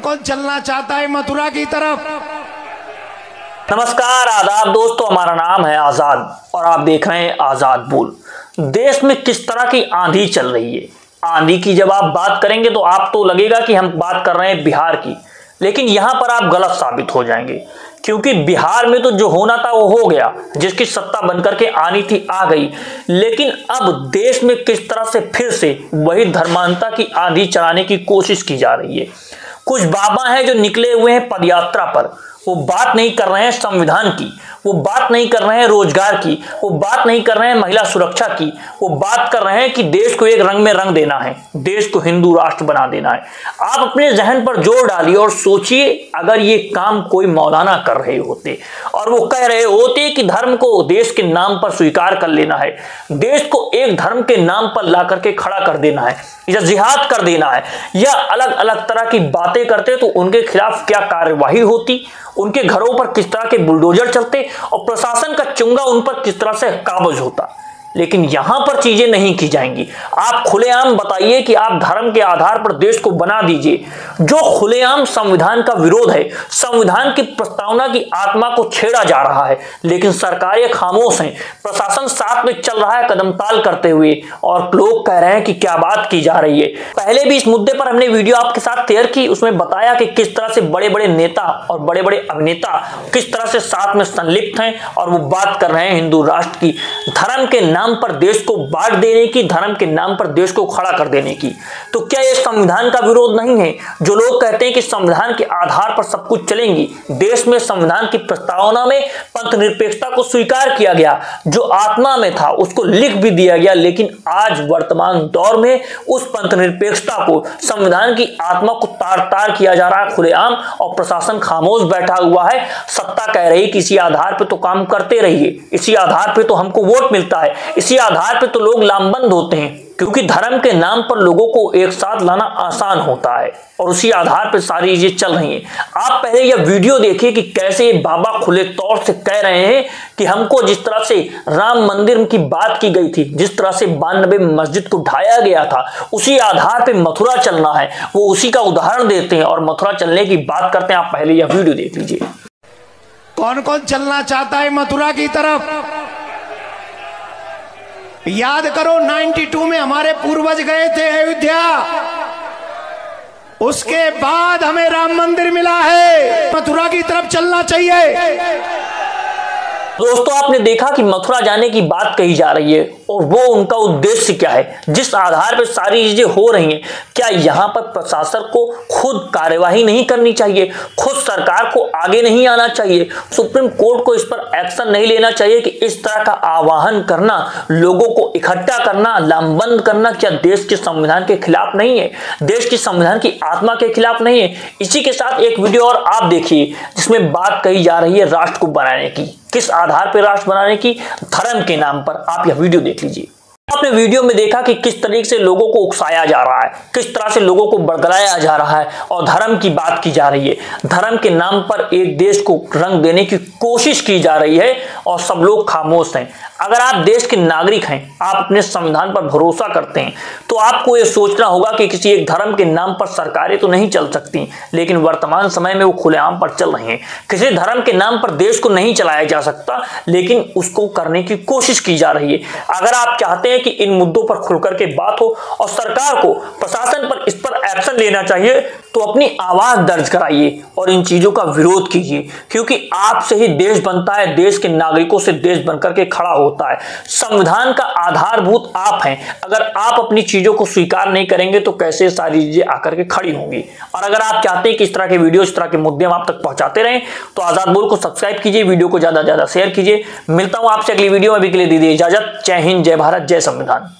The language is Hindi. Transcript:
कौन चलना चाहता है मथुरा की तरफ? नमस्कार, आदाब दोस्तों, हमारा नाम है आजाद और आप देख रहे हैं आजाद बोल। देश में किस तरह की आंधी चल रही है। आंधी की जब आप बात करेंगे तो आप तो लगेगा कि हम बात कर रहे हैं बिहार की, लेकिन यहां पर आप गलत साबित हो जाएंगे, क्योंकि बिहार में तो जो होना था वो हो गया, जिसकी सत्ता बनकर के आनी थी आ गई। लेकिन अब देश में किस तरह से फिर से वही धर्मांधता की आंधी चलाने की कोशिश की जा रही है। कुछ बाबा हैं जो निकले हुए हैं पदयात्रा पर, वो बात नहीं कर रहे हैं संविधान की, वो बात नहीं कर रहे हैं रोजगार की, वो बात नहीं कर रहे हैं महिला सुरक्षा की, वो बात कर रहे हैं कि देश को एक रंग में रंग देना है, देश को हिंदू राष्ट्र बना देना है। आप अपने जहन पर जोर डालिए और सोचिए, अगर ये काम कोई मौलाना कर रहे होते और वो कह रहे होते कि धर्म को देश के नाम पर स्वीकार कर लेना है, देश को एक धर्म के नाम पर ला करके खड़ा कर देना है या जिहाद कर देना है या अलग अलग तरह की बातें करते, तो उनके खिलाफ क्या कार्यवाही होती, उनके घरों पर किस तरह के बुलडोजर चलते और प्रशासन का चुंगा उन पर किस तरह से काबज होता। लेकिन यहां पर चीजें नहीं की जाएंगी। आप खुलेआम बताइए कि आप धर्म के आधार पर देश को बना दीजिए। जो खुलेआम संविधान का विरोध है, संविधान की प्रस्तावना की आत्मा को छेड़ा जा रहा है, लेकिन सरकारें खामोश हैं, प्रशासन साथ में चल रहा है कदम ताल करते हुए, और लोग कह रहे हैं कि क्या बात की जा रही है। पहले भी इस मुद्दे पर हमने वीडियो आपके साथ शेयर की, उसमें बताया कि किस तरह से बड़े बड़े नेता और बड़े बड़े अभिनेता किस तरह से साथ में संलिप्त हैं और वो बात कर रहे हैं हिंदू राष्ट्र की, धर्म के नाम पर देश को बांट देने की, धर्म के नाम पर देश को खड़ा कर देने की। तो क्या यह संविधान का विरोध नहीं है? जो लोग कहते हैं कि संविधान के आधार पर सब कुछ चलेंगी, देश में संविधान की प्रस्तावना में पंथ निरपेक्षता को स्वीकार किया गया, जो आत्मा में था उसको लिख भी दिया गया, लेकिन आज वर्तमान दौर में उस पंथ निरपेक्षता को, संविधान की आत्मा को तार तार किया जा रहा है खुलेआम, और प्रशासन खामोश बैठा हुआ है। सत्ता कह रही कि इसी आधार पर तो काम करते रहिए, इसी आधार पर तो हमको वोट मिलता है, इसी आधार पे तो लोग लामबंद होते हैं, क्योंकि धर्म के नाम पर लोगों को एक साथ लाना आसान होता है, और उसी आधार पे सारी चीजें चल रही हैं। आप पहले यह वीडियो देखिए कि कैसे ये बाबा खुले तौर से कह रहे हैं कि हमको जिस तरह से राम मंदिर की बात की गई थी, जिस तरह से 92 मस्जिद को ढाया गया था, उसी आधार पे मथुरा चलना है। वो उसी का उदाहरण देते हैं और मथुरा चलने की बात करते हैं। आप पहले यह वीडियो देख लीजिए। कौन कौन चलना चाहता है मथुरा की तरफ? याद करो, 92 में हमारे पूर्वज गए थे अयोध्या, उसके बाद हमें राम मंदिर मिला है। मथुरा की तरफ चलना चाहिए। दोस्तों, आपने देखा कि मथुरा जाने की बात कही जा रही है, और वो उनका उद्देश्य क्या है, जिस आधार पर सारी चीजें हो रही हैं। क्या यहां पर प्रशासन को खुद कार्यवाही नहीं करनी चाहिए? खुद सरकार को आगे नहीं आना चाहिए? सुप्रीम कोर्ट को इस पर एक्शन नहीं लेना चाहिए कि इस तरह का आह्वान करना, लोगों को इकट्ठा करना, लामबंद करना, क्या देश के संविधान के खिलाफ नहीं है? देश की संविधान की आत्मा के खिलाफ नहीं है? इसी के साथ एक वीडियो और आप देखिए, जिसमें बात कही जा रही है राष्ट्र को बनाने की। किस आधार पर राष्ट्र बनाने की? धर्म के नाम पर। आप यह वीडियो देख लीजिए। आपने वीडियो में देखा कि किस तरीके से लोगों को उकसाया जा रहा है, किस तरह से लोगों को बरगलाया जा रहा है और धर्म की बात की जा रही है। धर्म के नाम पर एक देश को रंग देने की कोशिश की जा रही है और सब लोग खामोश हैं। अगर आप देश के नागरिक हैं, आप अपने संविधान पर भरोसा करते हैं, तो आपको यह सोचना होगा कि किसी एक धर्म के नाम पर सरकारें तो नहीं चल सकती, लेकिन वर्तमान समय में वो खुलेआम पर चल रही हैं। किसी धर्म के नाम पर देश को नहीं चलाया जा सकता, लेकिन उसको करने की कोशिश की जा रही है। अगर आप चाहते हैं कि इन मुद्दों पर खुलकर के बात हो और सरकार को, प्रशासन पर इस पर एक्शन लेना चाहिए, तो अपनी आवाज दर्ज कराइए और इन चीजों का विरोध कीजिए, क्योंकि आपसे ही देश बनता है, देश के नागरिकों से देश बनकर के खड़ा होता है। संविधान का आधारभूत आप हैं। अगर आप अपनी चीजों को स्वीकार नहीं करेंगे तो कैसे सारी चीजें आकर के खड़ी होंगी। और अगर आप चाहते हैं कि इस तरह के वीडियो, इस तरह के मुद्दे हम आप तक पहुंचाते रहें, तो आजाद बोल को सब्सक्राइब कीजिए, वीडियो को ज्यादा से ज्यादा शेयर कीजिए। मिलता हूं आपसे अगली वीडियो में। अभी के लिए दीजिए इजाजत। जय हिंद, जय भारत, जय संविधान।